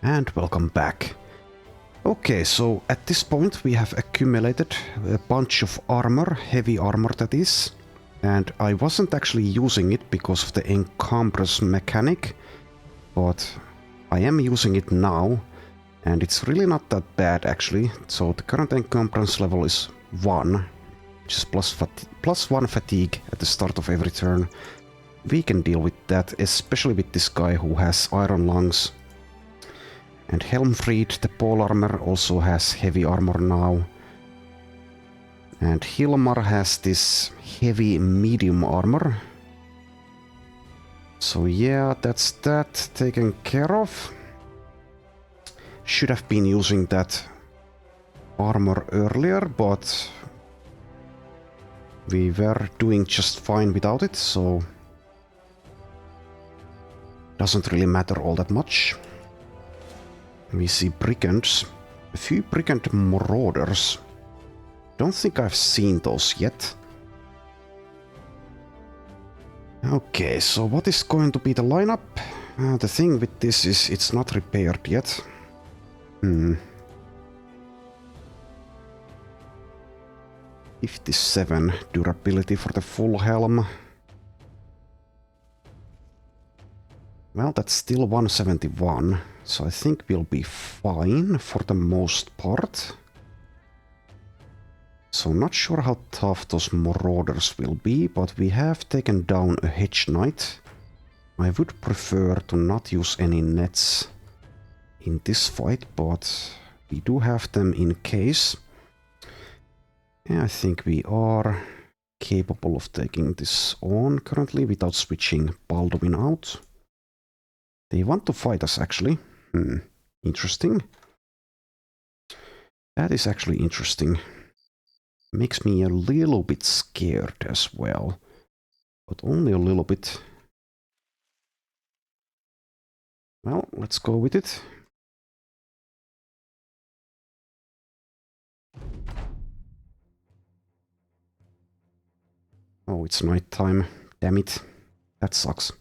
And welcome back. Okay, so at this point we have accumulated a bunch of armor, heavy armor that is, and I wasn't actually using it because of the encumbrance mechanic, but I am using it now, and it's really not that bad actually. So the current encumbrance level is 1, which is plus 1 fatigue at the start of every turn. We can deal with that, especially with this guy who has iron lungs. And Helmfried, the pole armor, also has heavy armor now. And Hilmar has this heavy medium armor. So yeah, that's that taken care of. Should have been using that armor earlier, but we were doing just fine without it, so doesn't really matter all that much. We see brigands, a few brigand marauders. Don't think I've seen those yet. Okay, so what is going to be the lineup? The thing with this is it's not repaired yet. 57 durability for the full helm. Well, that's still 171, so I think we'll be fine for the most part. So not sure how tough those marauders will be, but we have taken down a hedge knight. I would prefer to not use any nets in this fight, but we do have them in case. Yeah, I think we are capable of taking this on currently without switching Baldwin out. They want to fight us, actually. Interesting. That is actually interesting. Makes me a little bit scared as well. But only a little bit. Well, let's go with it. Oh, it's night time. Damn it. That sucks.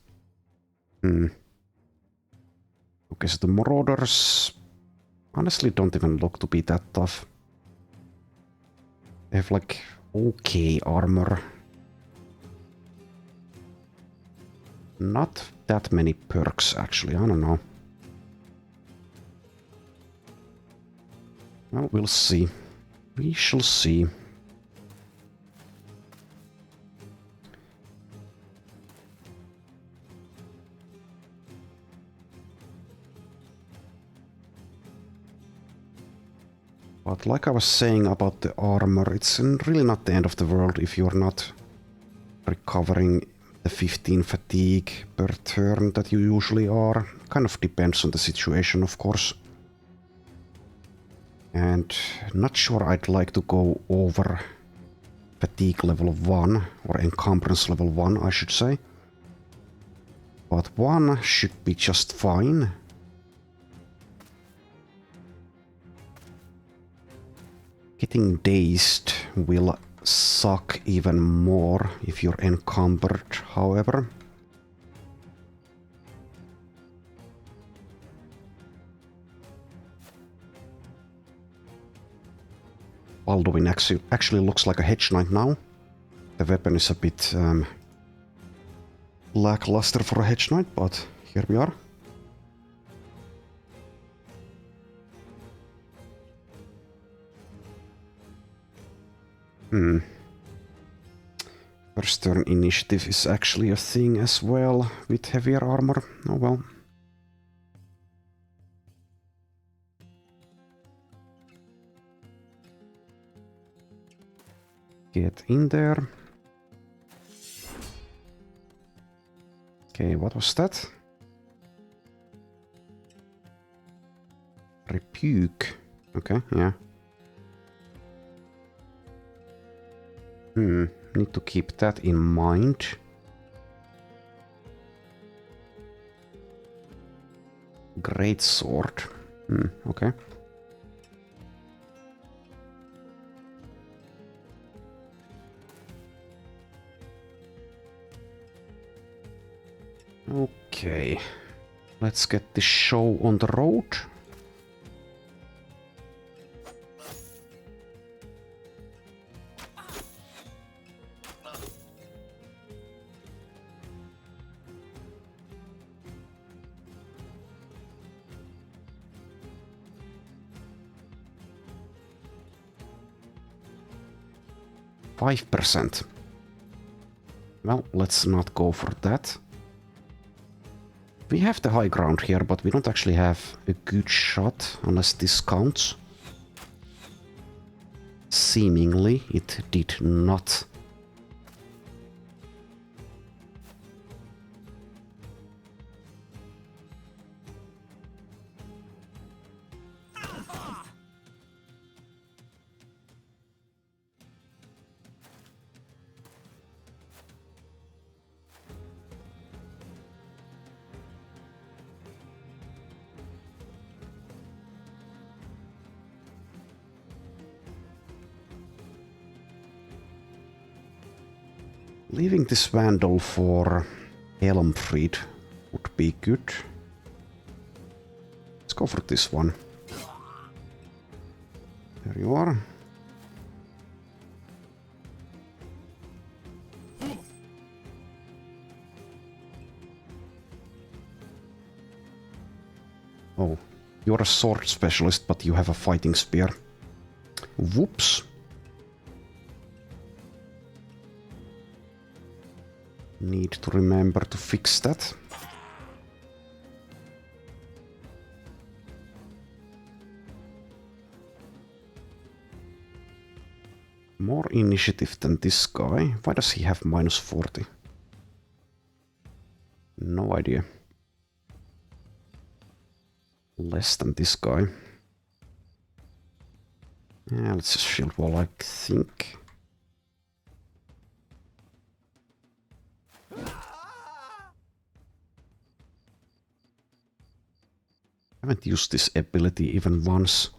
Okay, so the marauders honestly don't even look to be that tough. They have like okay armor. Not that many perks actually, I don't know. Well, we'll see. We shall see. But like I was saying about the armor, it's really not the end of the world if you're not recovering the 15 fatigue per turn that you usually are. Kind of depends on the situation, of course. And not sure I'd like to go over fatigue level 1, or encumbrance level 1, I should say. But 1 should be just fine. Getting dazed will suck even more if you're encumbered, however. Baldwin actually looks like a hedge knight now. The weapon is a bit lackluster for a hedge knight, but here we are. First turn initiative is actually a thing as well with heavier armor. Oh well. Get in there. Okay, what was that? Rebuke. Okay, yeah. Need to keep that in mind. Great sword. Okay. Okay. Let's get this show on the road. %. Well, let's not go for that. We have the high ground here, but we don't actually have a good shot, unless this counts. Seemingly, it did not. Leaving this Vandal for Helmfried would be good. Let's go for this one. There you are. Oh, you're a sword specialist, but you have a fighting spear. Whoops. Need to remember to fix that. More initiative than this guy. Why does he have -40? No idea. Less than this guy. Yeah, let's just shield wall, I think. I haven't used this ability even once.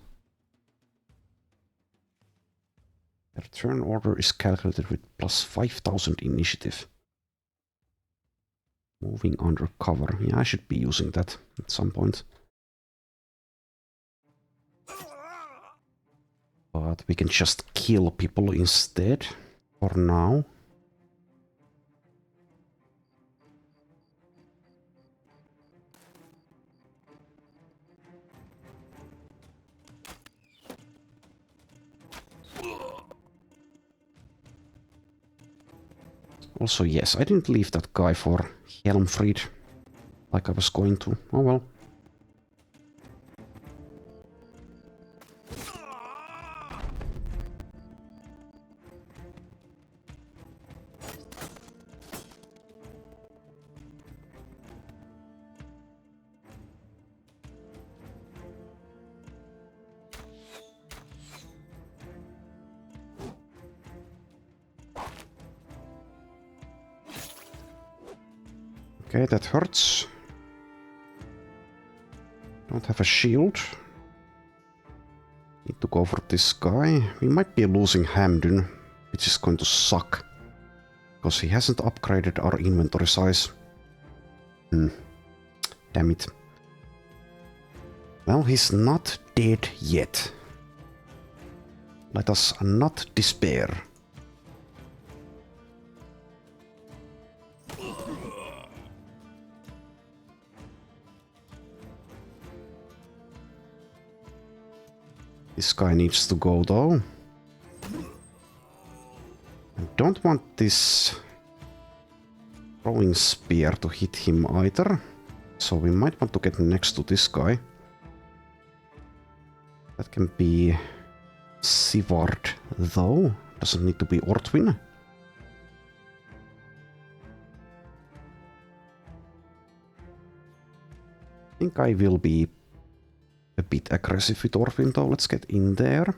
The turn order is calculated with +5000 initiative. Moving undercover. Yeah, I should be using that at some point. But we can just kill people instead for now. Also, yes, I didn't leave that guy for Helmfried like I was going to. Oh well. Okay, that hurts. Don't have a shield. Need to go for this guy. We might be losing Hamdun, which is going to suck. Because he hasn't upgraded our inventory size. Damn it. Well, he's not dead yet. Let us not despair. This guy needs to go though. I don't want this throwing spear to hit him either. So we might want to get next to this guy. That can be Sivard though. Doesn't need to be Ortwin. I think I will be a bit aggressive with Ortwin though. Let's get in there.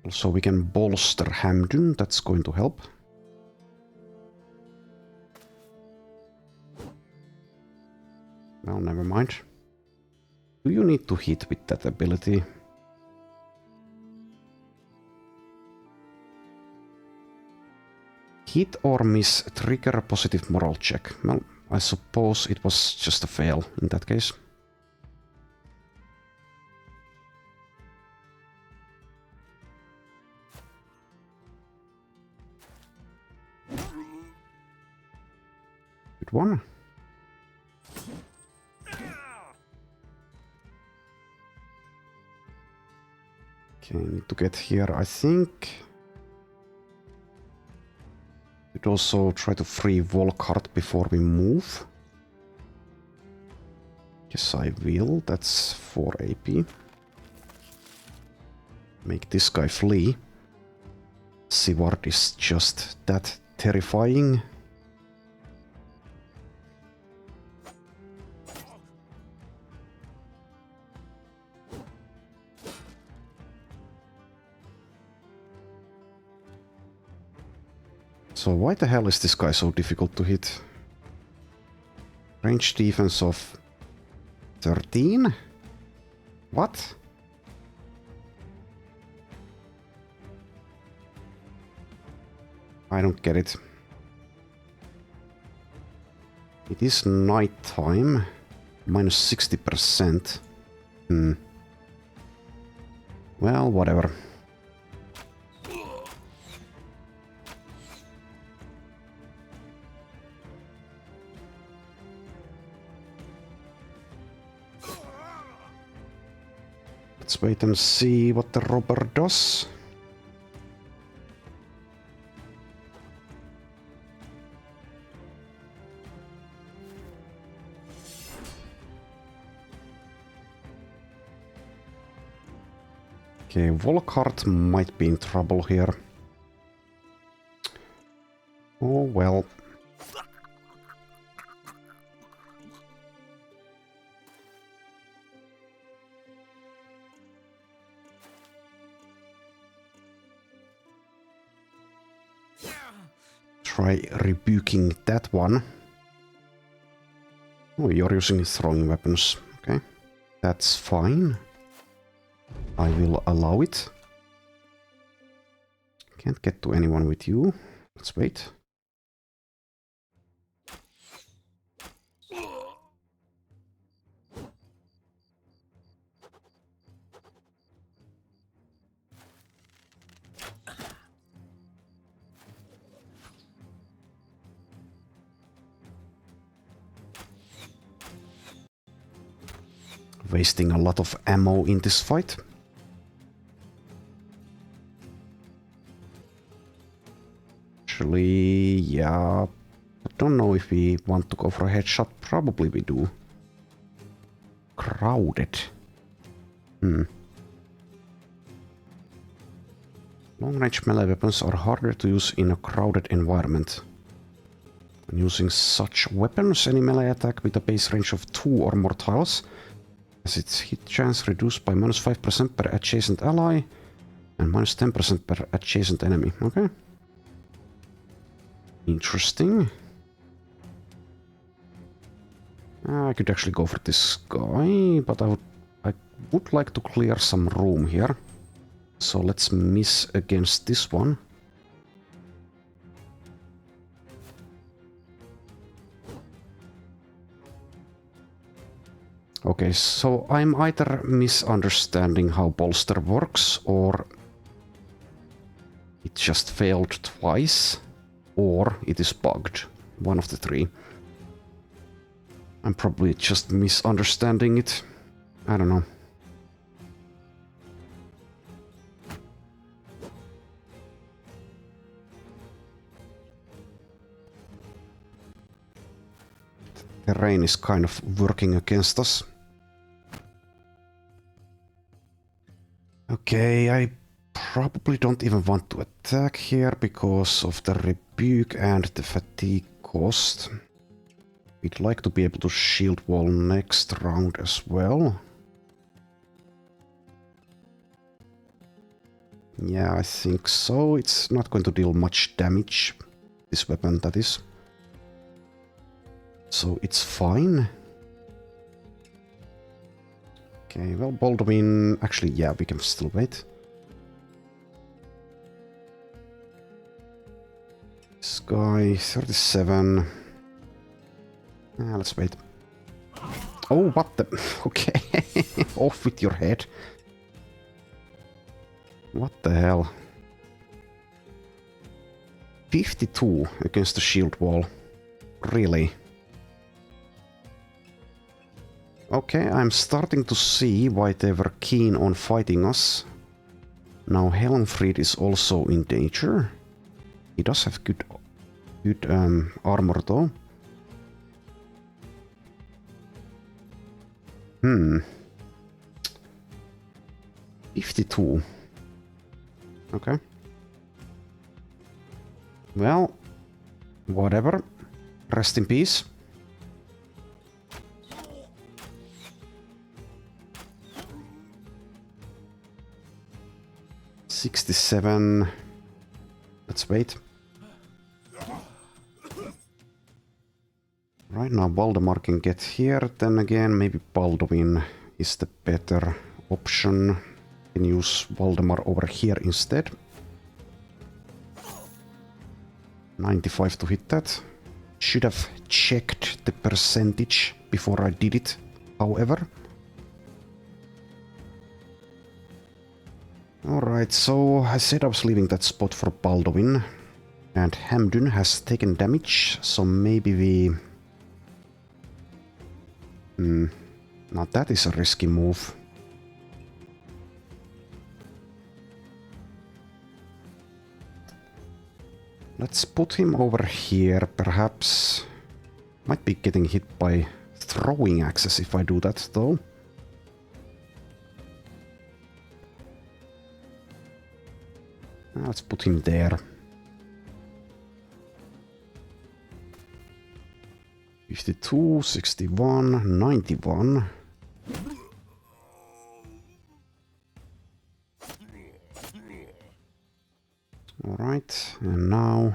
Also we can bolster Hamdun, that's going to help. Well, never mind. Do you need to hit with that ability? Hit or miss trigger a positive moral check. Well, I suppose it was just a fail in that case. Good one. Okay, need to get here, I think. We'd also try to free Volkart before we move. Yes, I will. That's 4 AP. Make this guy flee. Sivard is just that terrifying. So why the hell is this guy so difficult to hit? Range defense of 13? What? I don't get it. It is night time. Minus 60%. Well, whatever. Let's wait and see what the robber does. Okay, Volkart might be in trouble here. Oh well. Try rebuking that one. Oh, you're using throwing weapons. Okay, that's fine. I will allow it. Can't get to anyone with you. Let's wait. Wasting a lot of ammo in this fight. Actually, yeah. I don't know if we want to go for a headshot. Probably we do. Crowded. Long range melee weapons are harder to use in a crowded environment. When using such weapons, any melee attack with a base range of 2 or more tiles has its hit chance reduced by minus 5% per adjacent ally and minus 10% per adjacent enemy. Okay. Interesting. I could actually go for this guy, but I would like to clear some room here. So let's miss against this one. Okay, so I'm either misunderstanding how bolster works, or it just failed twice, or it is bugged. One of the three. I'm probably just misunderstanding it. I don't know. The rain is kind of working against us. Okay, I probably don't even want to attack here because of the rebuke and the fatigue cost. We'd like to be able to shield wall next round as well. Yeah, I think so. It's not going to deal much damage, this weapon that is. So it's fine. Okay, well, Baldwin... Actually, yeah, we can still wait. This guy, 37. Let's wait. Oh, what the... Okay, off with your head. What the hell? 52 against the shield wall. Really? Okay, I'm starting to see why they were keen on fighting us. Now Helmfried is also in danger. He does have good armor though. 52. Okay. Well, whatever. Rest in peace. $67. Let's wait. Right now Valdemar can get here, then again maybe Baldwin is the better option. Can use Valdemar over here instead. 95 to hit that. Should have checked the percentage before I did it, however. Alright, so I said I was leaving that spot for Baldwin. And Hamdun has taken damage, so maybe we... Now that is a risky move. Let's put him over here, perhaps. Might be getting hit by throwing axes if I do that, though. Let's put him there. 52, 61, 91. Alright, and now...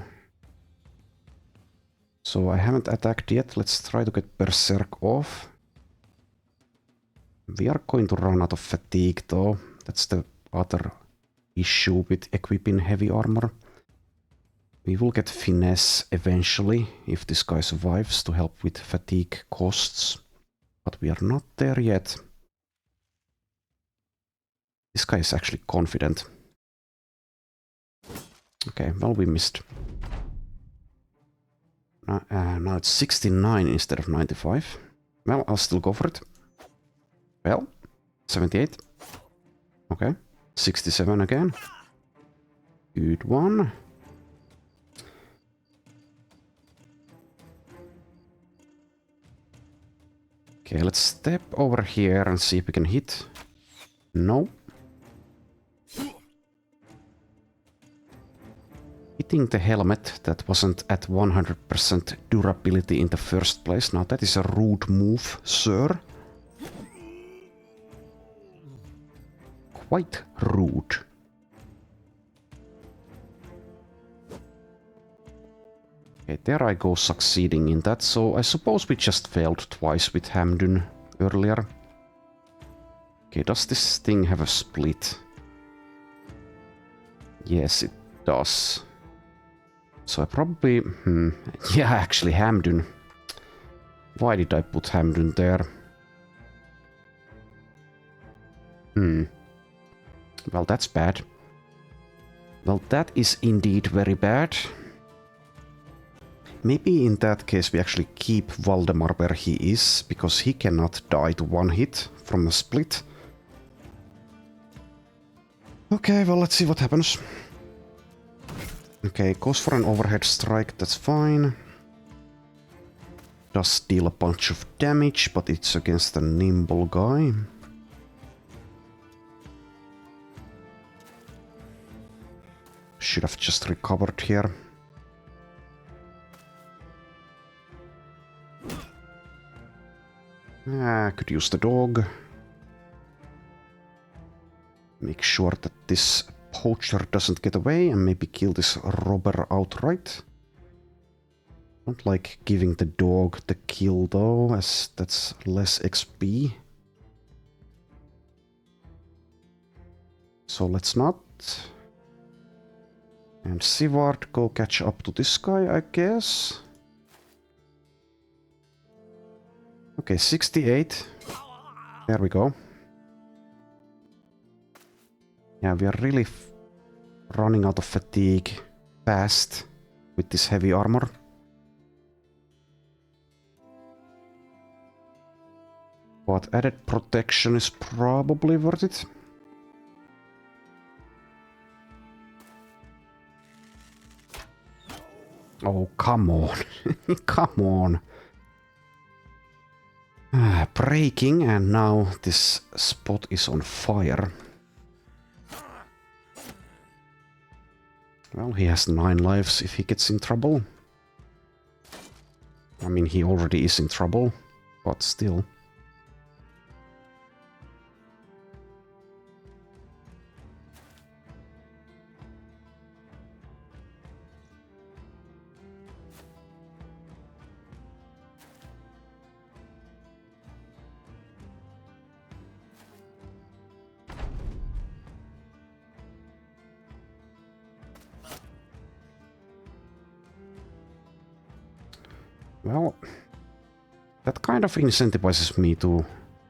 So I haven't attacked yet, let's try to get Berserk off. We are going to run out of fatigue though, that's the other issue with equipping heavy armor. We will get Finesse eventually, if this guy survives, to help with fatigue costs. But we are not there yet. This guy is actually confident. Okay, well, we missed. Now it's 69 instead of 95. Well, I'll still go for it. Well, 78. Okay, 67 again. Good one. Okay, let's step over here and see if we can hit. No. Hitting the helmet that wasn't at 100% durability in the first place. Now that is a rude move, sir. Quite rude. Okay, there I go succeeding in that, so I suppose we just failed twice with Hamdun earlier. Okay, does this thing have a split? Yes, it does. So I probably... Yeah, actually Hamdun. Why did I put Hamdun there? Well, that's bad. Well, that is indeed very bad. Maybe in that case we actually keep Valdemar where he is, because he cannot die to one hit from a split. Okay, well, let's see what happens. Okay, goes for an overhead strike, that's fine. Does deal a bunch of damage, but it's against a nimble guy. Should have just recovered here. Could use the dog. Make sure that this poacher doesn't get away and maybe kill this robber outright. Don't like giving the dog the kill though, as that's less XP. So let's not. And Sivard, go catch up to this guy, I guess. Okay, 68. There we go. Yeah, we are really running out of fatigue fast with this heavy armor. But added protection is probably worth it. Oh, come on. Come on. Breaking, and now this spot is on fire. Well, he has 9 lives if he gets in trouble. I mean, he already is in trouble, but still. Well, that kind of incentivizes me to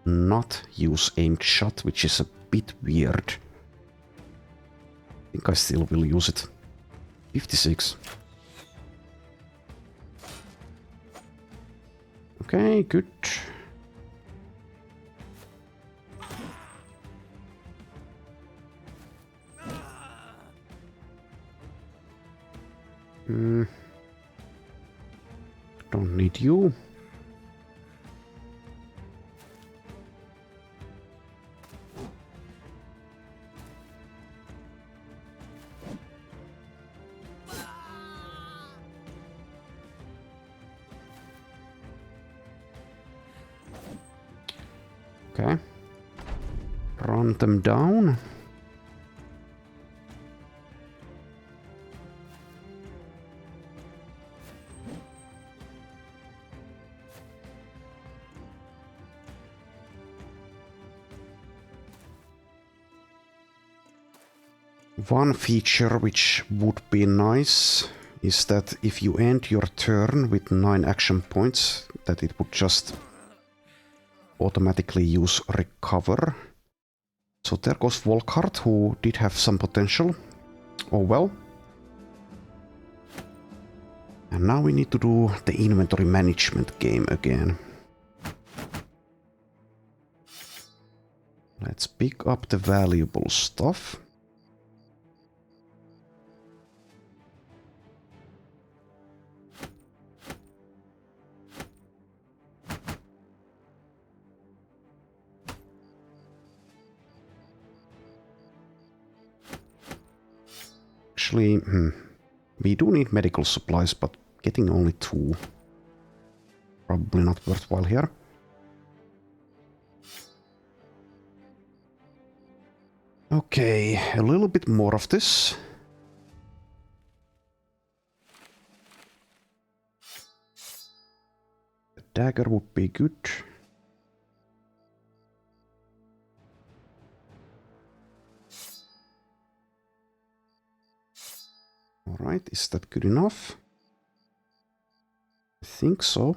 not use aimed shot, which is a bit weird. I think I still will use it. 56. Okay, good. Don't need you. Okay. Run them down. One feature which would be nice is that if you end your turn with 9 action points, that it would just automatically use recover. So there goes Volkart, who did have some potential. Oh well. And now we need to do the inventory management game again. Let's pick up the valuable stuff. Actually, we do need medical supplies, but getting only 2. Probably not worthwhile here. Okay, a little bit more of this. A dagger would be good. Alright, is that good enough? I think so.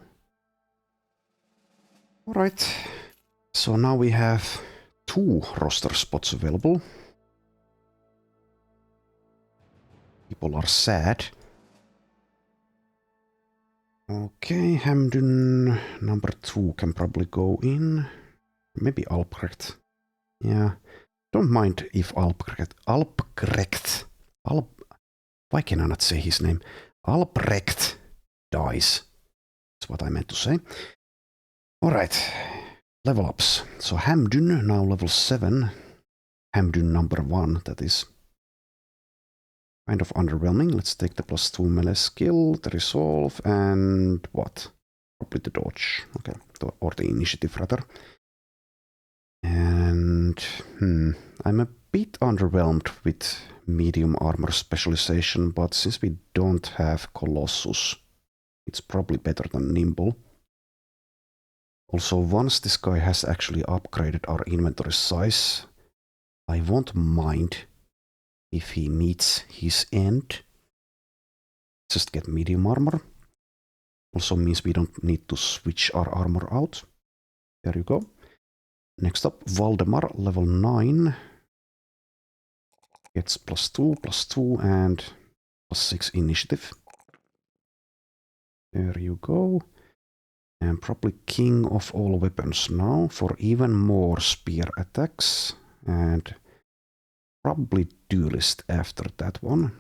Alright, so now we have 2 roster spots available. People are sad. Okay, Hamdun number 2 can probably go in. Maybe Albrecht. Yeah, don't mind if Albrecht. Why can I not say his name? Albrecht dies. That's what I meant to say. Alright, level ups. So Hamdun now level 7. Hamdun number 1, that is. Kind of underwhelming. Let's take the +2 melee skill, the resolve, and what? Probably the dodge. Okay, or the initiative rather. And I'm a bit underwhelmed with medium armor specialization, but since we don't have Colossus, it's probably better than Nimble. Also, once this guy has actually upgraded our inventory size, I won't mind if he meets his end. Just get medium armor. Also means we don't need to switch our armor out. There you go. Next up, Valdemar, level 9. Gets +2, and +6 initiative. There you go. And probably king of all weapons now for even more spear attacks. And probably duelist after that one.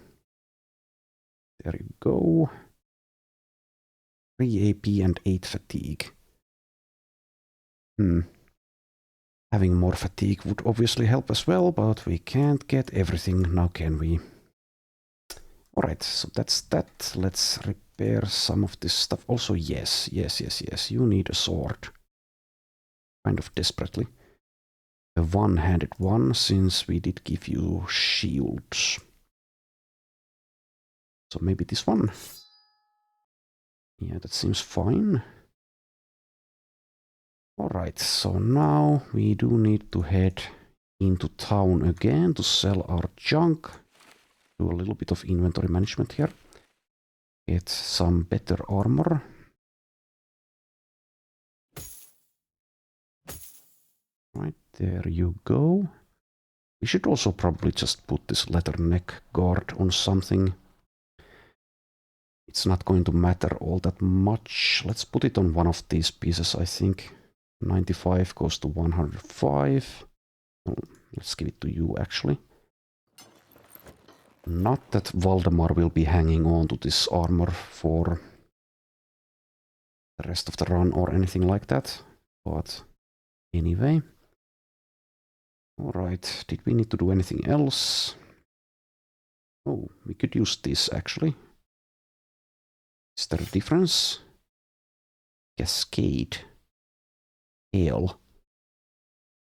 There you go. 3 AP and 8 fatigue. Having more fatigue would obviously help as well, but we can't get everything now, can we? Alright, so that's that. Let's repair some of this stuff. Also, yes, you need a sword. Kind of desperately. A one-handed one, since we did give you shields. So maybe this one. Yeah, that seems fine. Alright, so now we do need to head into town again to sell our junk. Do a little bit of inventory management here. Get some better armor. Right, there you go. We should also probably just put this leather neck guard on something. It's not going to matter all that much. Let's put it on one of these pieces, I think. 95 goes to 105. Oh, let's give it to you, actually. Not that Valdemar will be hanging on to this armor for the rest of the run or anything like that. But anyway. Alright, did we need to do anything else? Oh, we could use this, actually. Is there a difference? Cascade. Hail.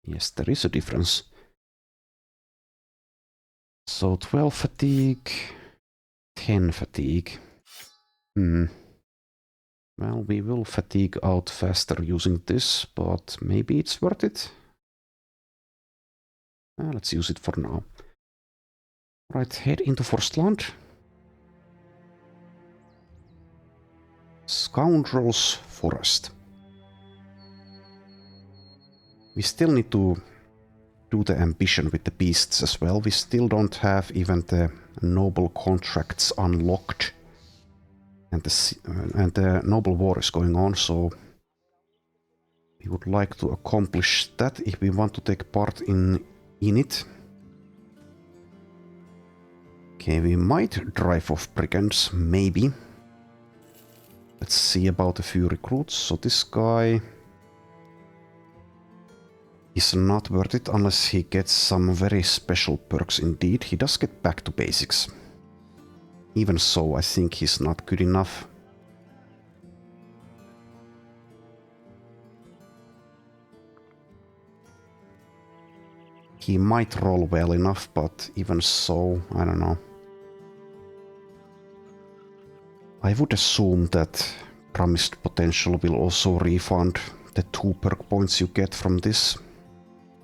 Yes, there is a difference. So 12 fatigue, 10 fatigue. Well, we will fatigue out faster using this, but maybe it's worth it. Let's use it for now. Right, head into Forstland. Scoundrels Forest. We still need to do the ambition with the beasts as well. We still don't have even the noble contracts unlocked. And the noble war is going on, so we would like to accomplish that if we want to take part in it. Okay, we might drive off brigands, maybe. Let's see about a few recruits. So this guy is not worth it unless he gets some very special perks indeed. He does get back to basics. Even so, I think he's not good enough. He might roll well enough, but even so, I don't know. I would assume that promised potential will also refund the 2 perk points you get from this.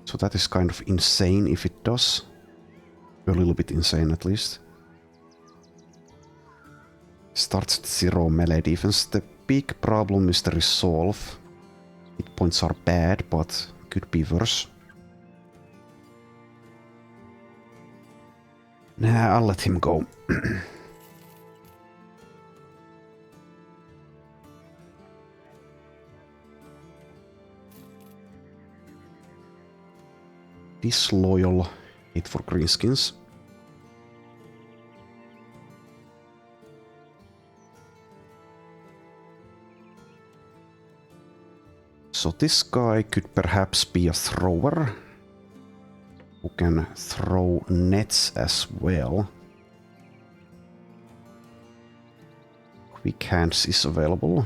So that is kind of insane if it does. A little bit insane at least. Starts at 0 melee defense. The big problem is the resolve. Hit points are bad, but could be worse. Nah, I'll let him go. Disloyal, hate for greenskins. So this guy could perhaps be a thrower who can throw nets as well. Quick hands is available.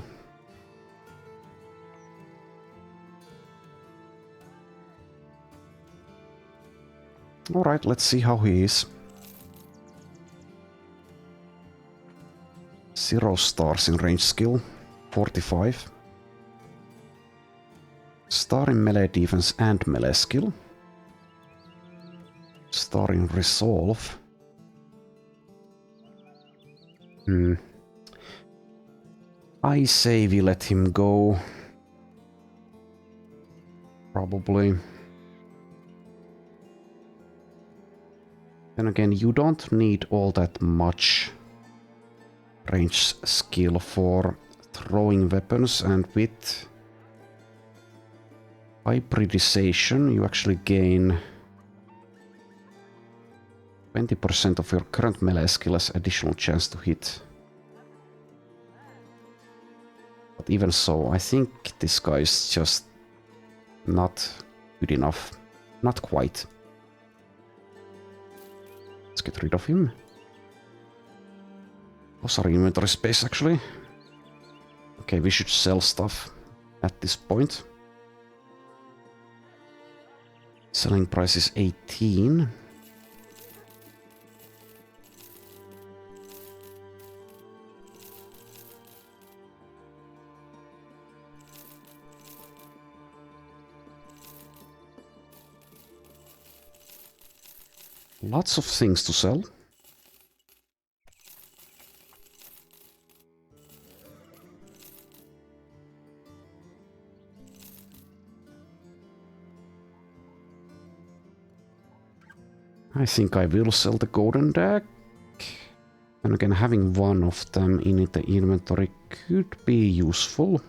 Alright, let's see how he is. 0 stars in range skill, 45. Star in melee defense and melee skill. Starring Resolve. I say we let him go. Probably. Then again, you don't need all that much range skill for throwing weapons, and with hybridization you actually gain 20% of your current melee skill as additional chance to hit. But even so, I think this guy is just not good enough. Not quite. Let's get rid of him. Oh, sorry, inventory space actually. Okay, we should sell stuff at this point. Selling price is 18. Lots of things to sell. I think I will sell the golden deck. And again, having one of them in the inventory could be useful.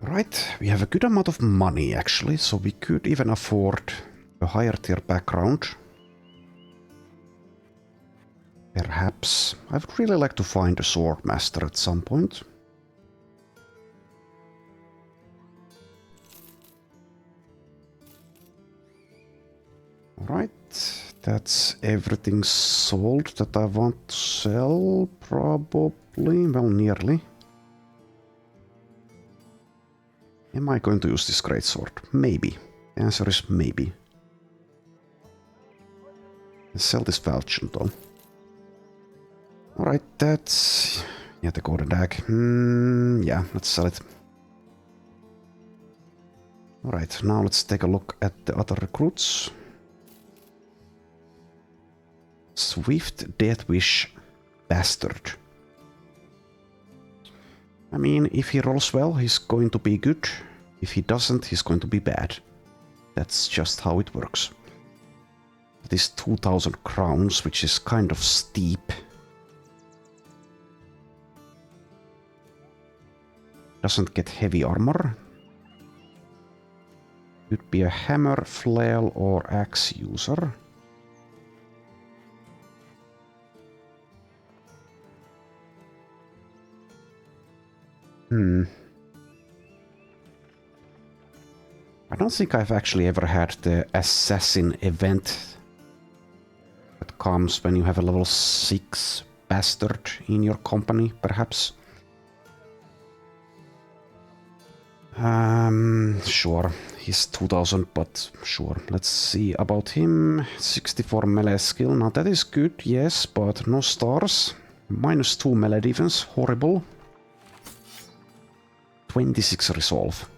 Right, we have a good amount of money actually, so we could even afford a higher tier background. Perhaps. I would really like to find a sword master at some point. Alright, that's everything sold that I want to sell, probably, well, nearly. Am I going to use this greatsword? Maybe. The answer is maybe. Let's sell this falchion though. Alright, that's... yeah, the golden dag. Yeah, let's sell it. Alright, now let's take a look at the other recruits. Swift Deathwish Bastard. I mean, if he rolls well, he's going to be good. If he doesn't, he's going to be bad. That's just how it works. It is 2,000 crowns, which is kind of steep. Doesn't get heavy armor. Could be a hammer, flail, or axe user. I don't think I've actually ever had the assassin event that comes when you have a level 6 bastard in your company, perhaps. Sure, he's 2000, but sure. Let's see about him. 64 melee skill, now that is good, yes, but no stars. -2 melee defense, horrible. 26 resolve.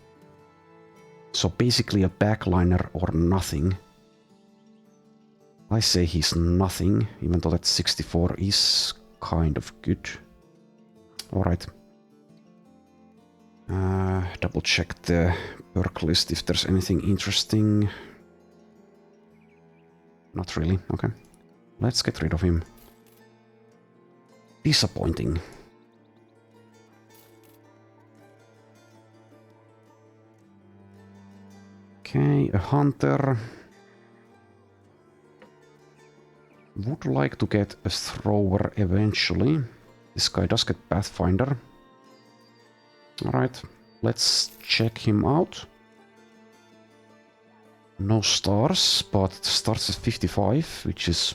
So basically a backliner or nothing. I say he's nothing, even though that 64 is kind of good. Alright. Double check the perk list if there's anything interesting. Not really, okay. Let's get rid of him. Disappointing. Okay, a hunter. Would like to get a thrower eventually. This guy does get Pathfinder. Alright, let's check him out. No stars, but it starts at 55, which is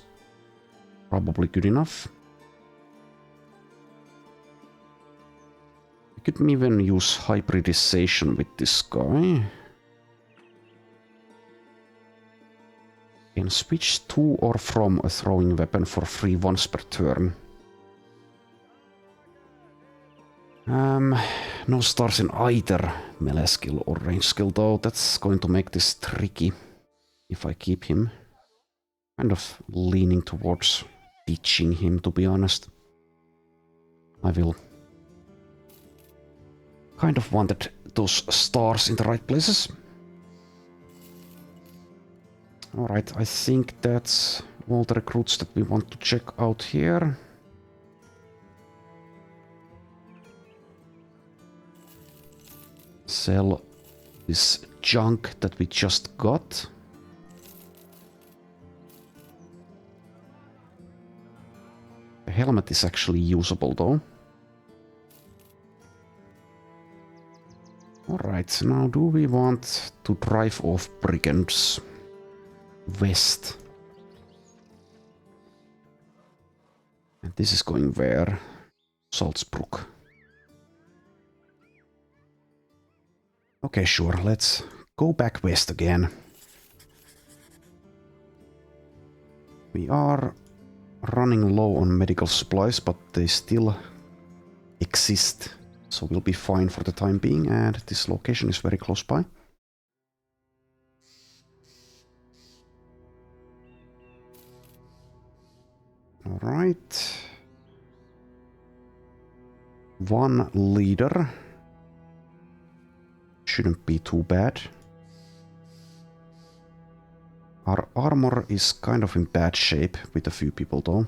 probably good enough. We could even use hybridization with this guy. Can switch to or from a throwing weapon for free once per turn. No stars in either melee skill or range skill though. That's going to make this tricky if I keep him. Kind of leaning towards ditching him, to be honest. I will kind of wanted those stars in the right places. Alright, I think that's all the recruits that we want to check out here. Sell this junk that we just got. The helmet is actually usable though. Alright, now do we want to drive off brigands west? And this is going where? Salzburg. Okay, sure, let's go back west again. We are running low on medical supplies, but they still exist. So we'll be fine for the time being, and this location is very close by. Alright. One leader. Shouldn't be too bad. Our armor is kind of in bad shape with a few people though.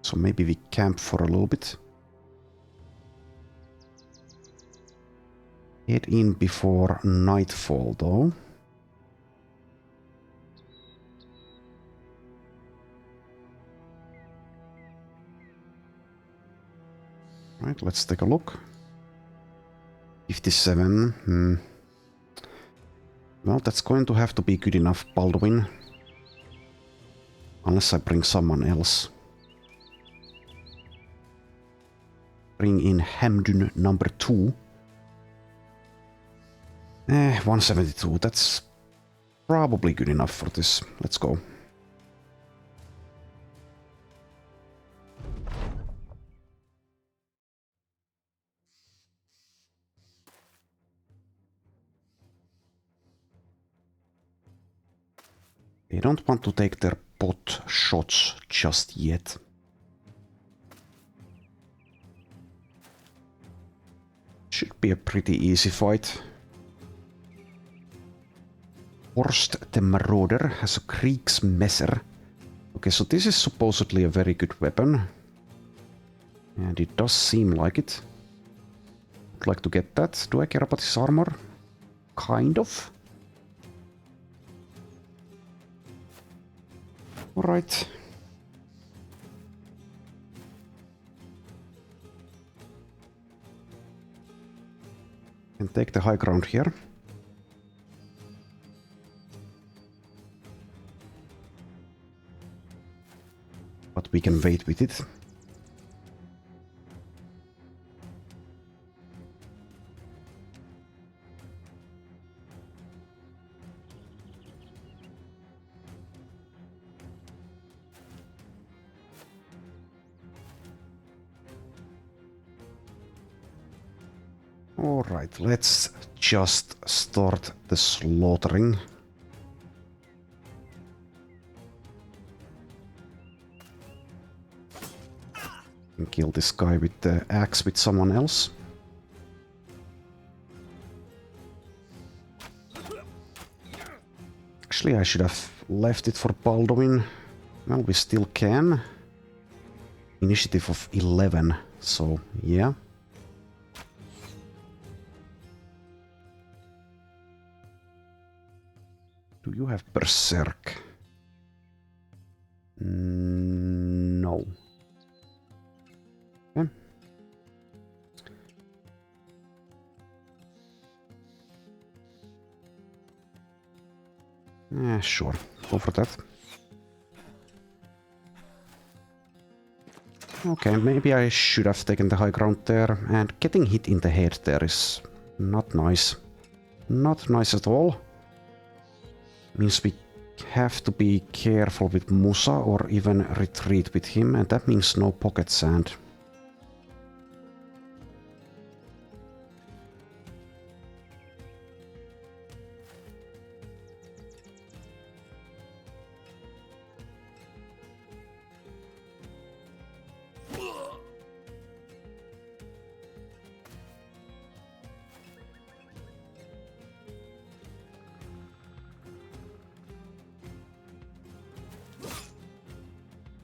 So maybe we camp for a little bit. Head in before nightfall though. Right, let's take a look. 57. Well, that's going to have to be good enough, Baldwin. Unless I bring someone else. Bring in Hamdun number 2. 172. That's probably good enough for this. Let's go. They don't want to take their pot shots just yet. Should be a pretty easy fight. Horst the Marauder has a Kriegsmesser. Okay, so this is supposedly a very good weapon. And it does seem like it. Would like to get that. Do I care about his armor? Kind of. Alright. Can take the high ground here. But we can wait with it. Alright, let's just start the slaughtering. And kill this guy with the axe with someone else. Actually, I should have left it for Baldwin. Well, we still can. Initiative of 11, so yeah. Do you have Berserk? No. Okay. Yeah, sure. Go for that. Okay, maybe I should have taken the high ground there, and getting hit in the head there is not nice. Not nice at all. Means we have to be careful with Musa or even retreat with him, and that means no pocket sand.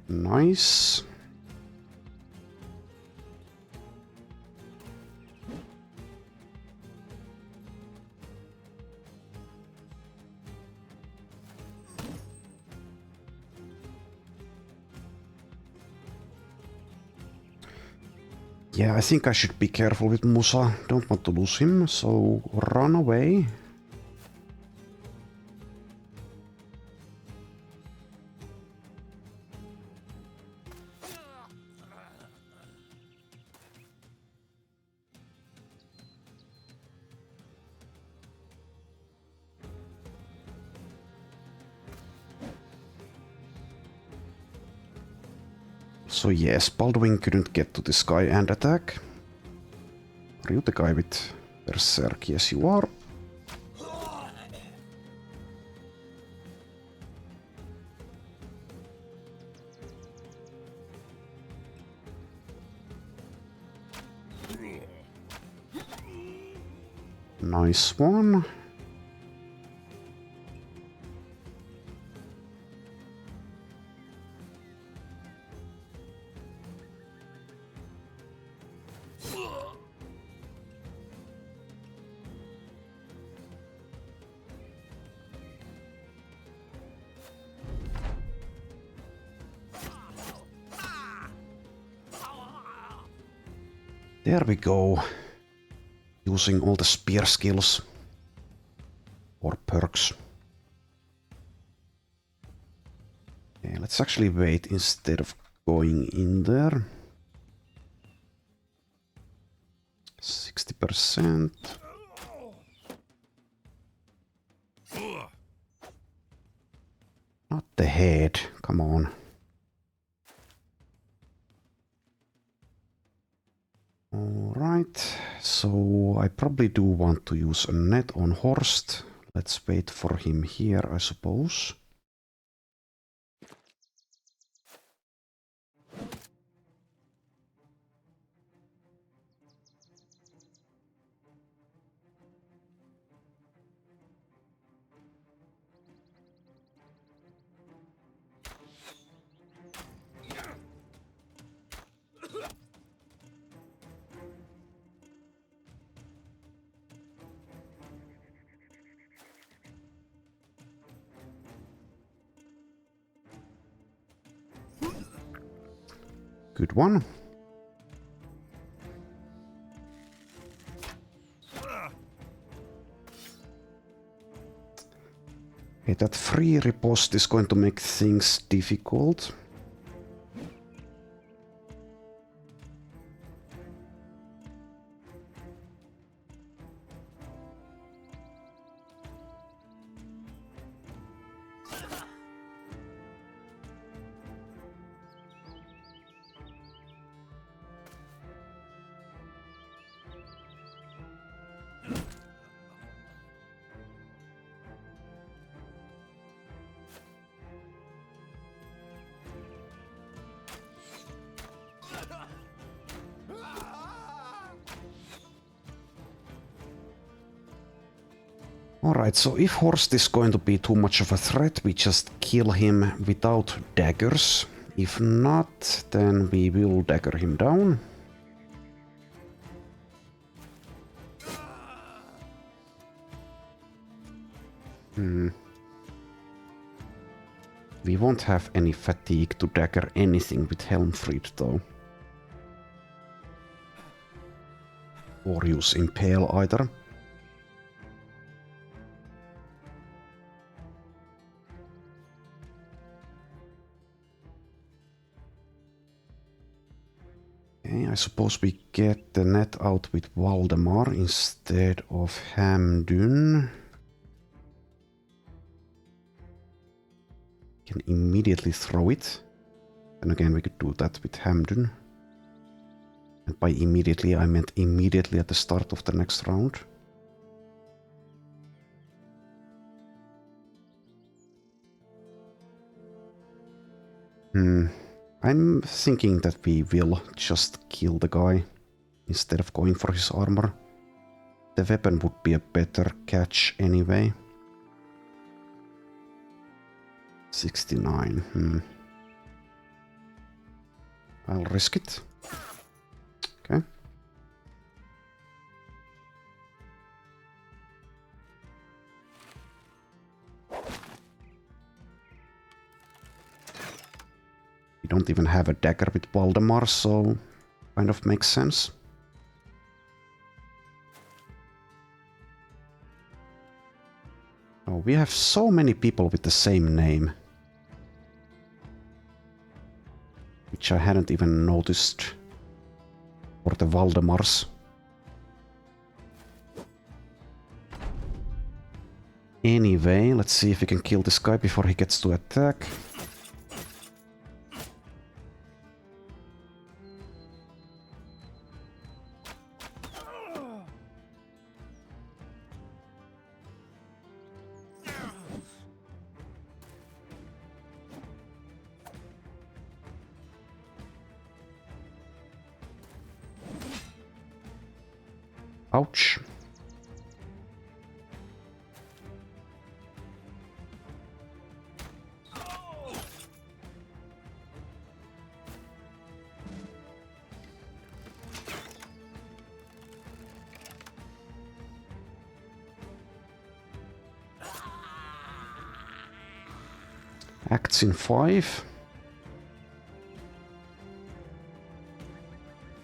Nice. Yeah, I think I should be careful with Musa. Don't want to lose him, so run away. So yes, Baldwin couldn't get to this guy and attack. Are you the guy with Berserk? Yes, you are. Nice one. There we go. Using all the spear skills. Or perks. Okay, let's actually wait instead of going in there. 60%. Not the head, come on. Alright, so I probably do want to use a net on Horst. Let's wait for him here, I suppose. Good one. Okay, that free riposte is going to make things difficult. Alright, so if Horst is going to be too much of a threat, we just kill him without daggers. If not, then we will dagger him down. We won't have any fatigue to dagger anything with Helmfried though. Or use Impale either. Okay, I suppose we get the net out with Valdemar instead of Hamdun. Can immediately throw it. And again, we could do that with Hamden. And by immediately, I meant immediately at the start of the next round. I'm thinking that we will just kill the guy instead of going for his armor. The weapon would be a better catch anyway. 69. I'll risk it. Okay. We don't even have a dagger with Valdemar, so kind of makes sense. Oh, we have so many people with the same name. Which I hadn't even noticed. For the Valdemars. Anyway, let's see if we can kill this guy before he gets to attack. Ouch. Acts in 5.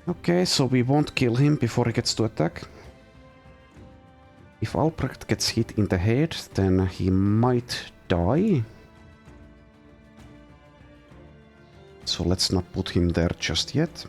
Okay, so we won't kill him before he gets to attack. If Albrecht gets hit in the head, then he might die. So let's not put him there just yet.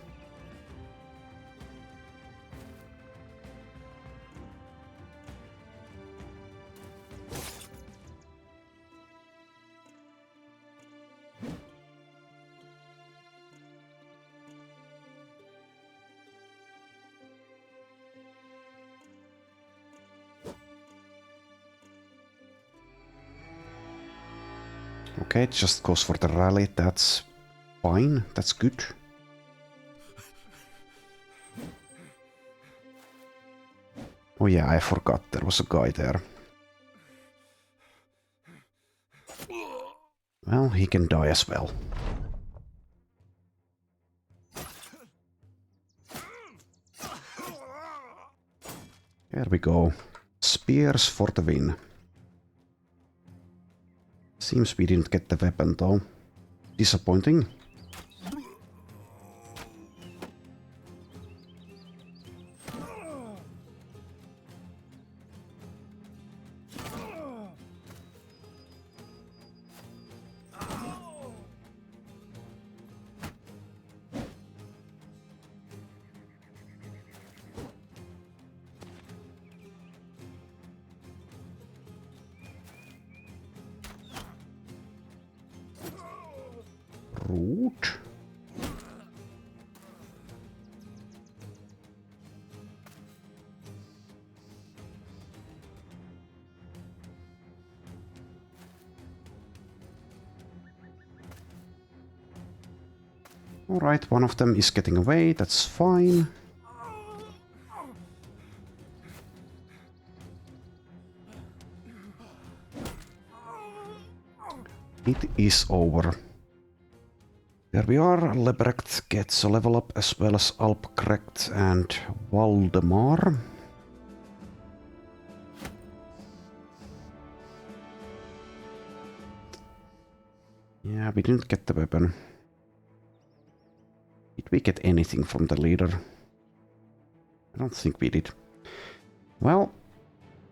Okay, it just goes for the rally. That's fine. That's good. Oh yeah, I forgot there was a guy there. Well, he can die as well. There we go. Spears for the win. Seems we didn't get the weapon though. Disappointing. Rude. Alright, one of them is getting away, that's fine. It is over. There we are, Lebrecht gets a level up as well as Albrecht and Valdemar. Yeah, we didn't get the weapon. Did we get anything from the leader? I don't think we did. Well,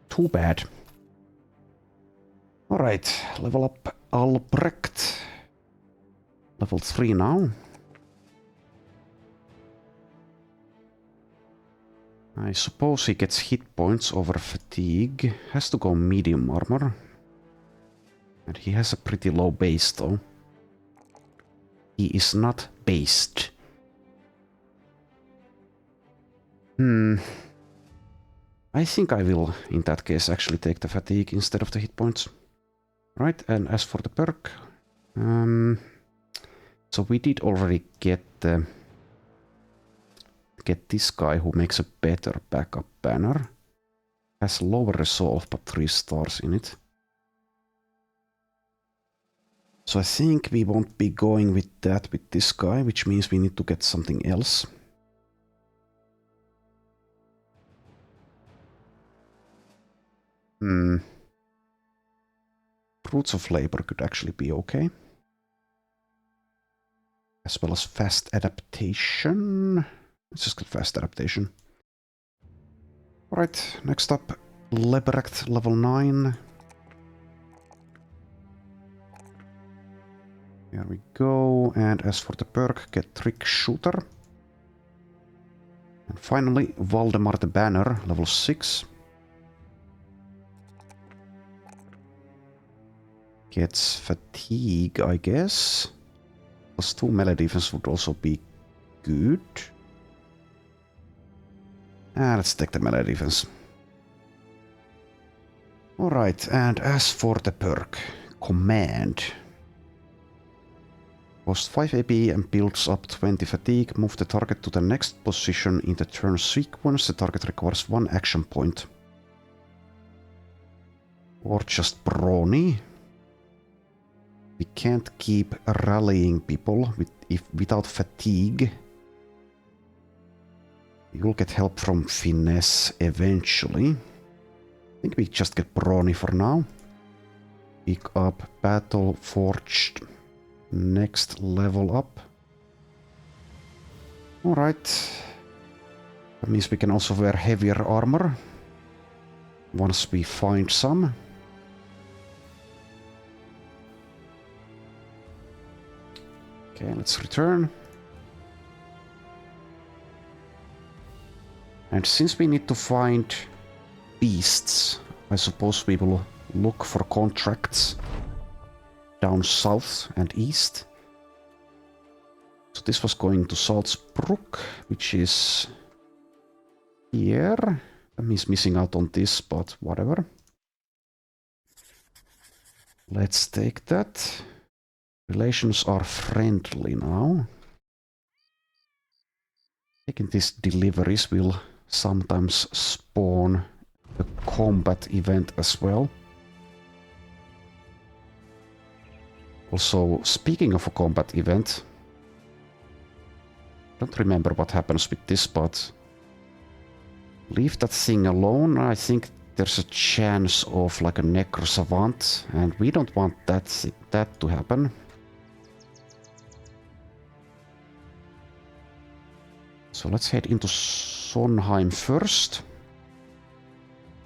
too bad. Alright, level up Albrecht. Level 3 now. I suppose he gets hit points over fatigue. Has to go medium armor. And he has a pretty low base though. He is not based. I think I will, in that case, actually take the fatigue instead of the hit points. Right, and as for the perk... so we did already get this guy who makes a better backup banner. Has lower resolve, but 3 stars in it. So I think we won't be going with that with this guy, which means we need to get something else. Roots of Labor could actually be okay. As well as fast adaptation. Let's just get fast adaptation. Alright, next up, Lebrecht level 9. Here we go, and as for the perk, get Trick Shooter. And finally, Valdemar the Banner, level 6. Gets Fatigue, I guess. Plus 2 melee defense would also be good. Let's take the melee defense. Alright, and as for the perk, Command. Costs 5 AP and builds up 20 fatigue. Move the target to the next position in the turn sequence. The target requires 1 action point. Or just brawny. We can't keep rallying people without fatigue. You'll get help from finesse eventually. I think we just get brawny for now. Pick up Battle Forged. Next level up. Alright. That means we can also wear heavier armor. Once we find some. Okay, let's return. And since we need to find beasts, I suppose we will look for contracts down south and east. So this was going to Salzburg, which is here. That means missing out on this, but whatever. Let's take that. Relations are friendly now. Taking these deliveries will sometimes spawn a combat event as well. Also, speaking of a combat event, I don't remember what happens with this, but leave that thing alone. I think there's a chance of like a Necro Savant, and we don't want that to happen. So let's head into Sonheim first.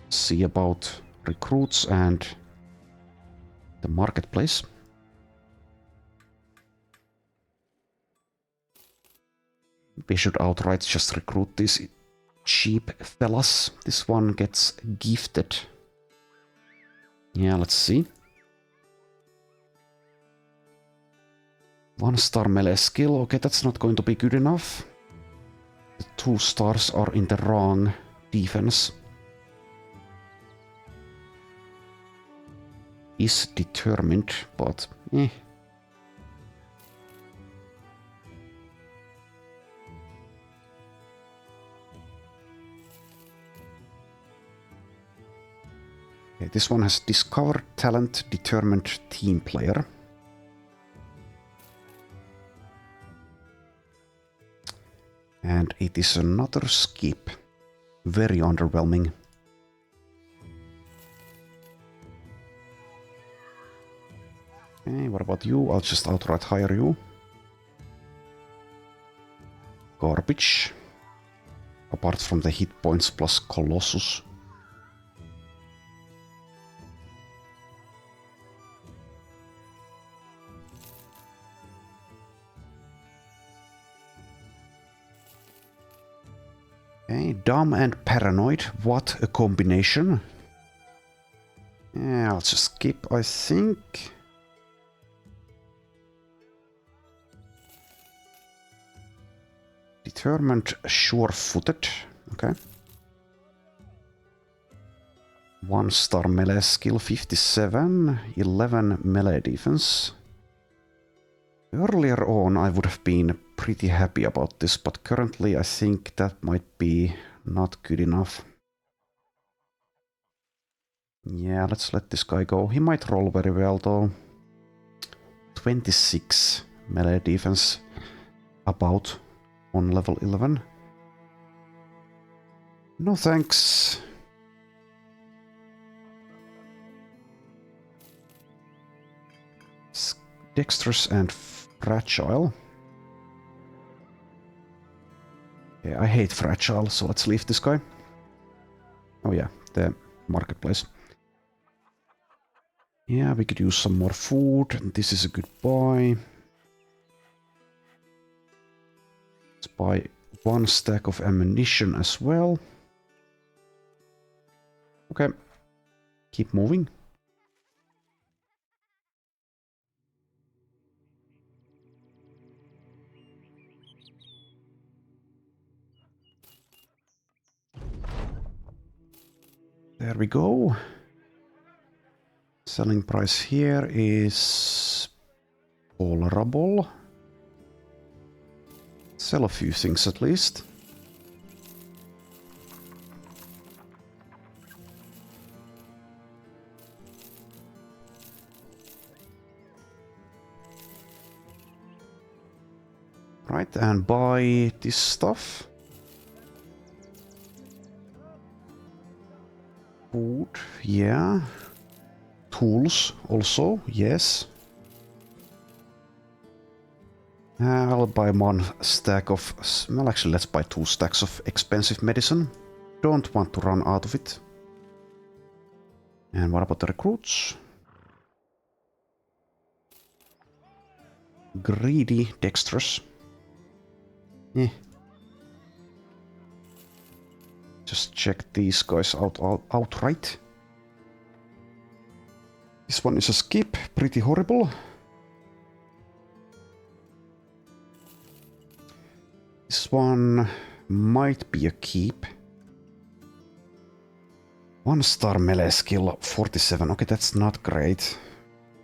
See about recruits and the marketplace. We should outright just recruit these cheap fellas. This one gets gifted. Yeah, let's see. 1-star melee skill. Okay, that's not going to be good enough. The 2 stars are in the wrong defense. Is determined, but eh. Okay, this one has discovered talent, determined team player. And it is another skip. Very underwhelming. Okay, what about you? I'll just outright hire you. Garbage. Apart from the hit points plus Colossus. Okay, dumb and paranoid. What a combination. Yeah, I'll just skip, I think. Determined, sure-footed. Okay. 1-star melee skill, 57, 11 melee defense. Earlier on I would have been pretty happy about this, but currently I think that might be not good enough. Yeah, let's let this guy go. He might roll very well though. 26 melee defense, about, on level 11. No thanks. Dexterous and fragile. Yeah, I hate fragile, so let's leave this guy. Oh yeah, the marketplace. Yeah, we could use some more food. This is a good buy. Let's buy 1 stack of ammunition as well. Okay, keep moving. There we go. Selling price here is tolerable. Sell a few things at least. Right, and buy this stuff. Food, yeah. Tools also, yes. I'll buy 1 stack of... Well, actually, let's buy 2 stacks of expensive medicine. Don't want to run out of it. And what about the recruits? Greedy, dexterous. Eh. Just check these guys out outright. This one is a skip, pretty horrible. This one might be a keep. 1-star melee skill, 47. Okay, that's not great.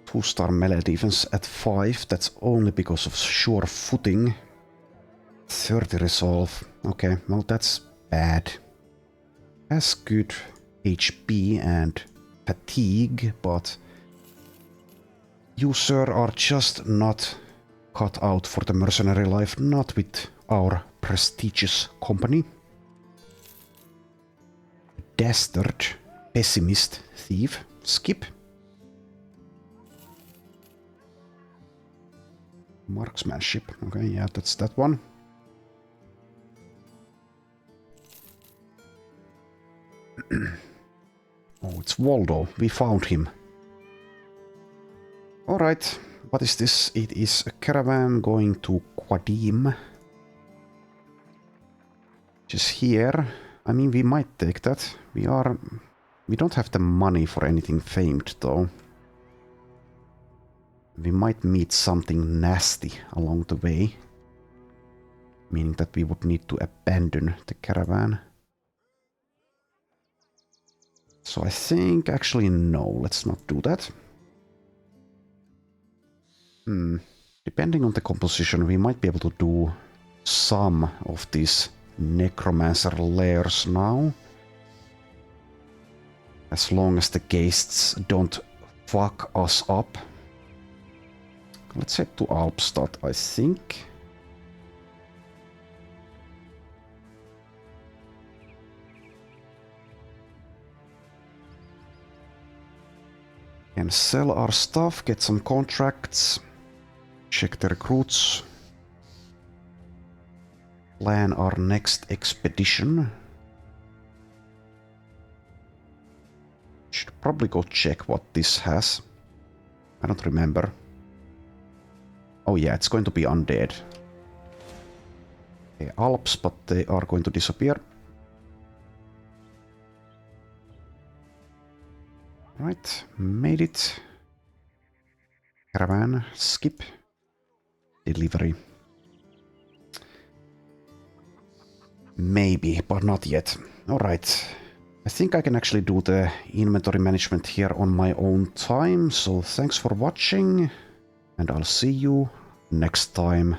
2-star melee defense at 5. That's only because of sure footing. 30 resolve. Okay, well that's bad. Has good HP and fatigue, but you, sir, are just not cut out for the mercenary life, not with our prestigious company. Dastard, pessimist, thief, skip. Marksmanship, okay, yeah, that's that one. Oh, it's Waldo, we found him. Alright, what is this? It is a caravan going to Qadim. Which is here. I mean, we might take that. We don't have the money for anything famed, though. We might meet something nasty along the way. Meaning that we would need to abandon the caravan. So I think, actually, no, let's not do that. Depending on the composition, we might be able to do some of these necromancer lairs now. As long as the ghasts don't fuck us up. Let's head to Alpstad, I think. Can sell our stuff, get some contracts, check the recruits, plan our next expedition. Should probably go check what this has. I don't remember. Oh yeah, it's going to be undead. Okay, Alps, but they are going to disappear. Right, made it. Caravan, skip. Delivery. Maybe, but not yet. Alright. I think I can actually do the inventory management here on my own time, so thanks for watching, and I'll see you next time.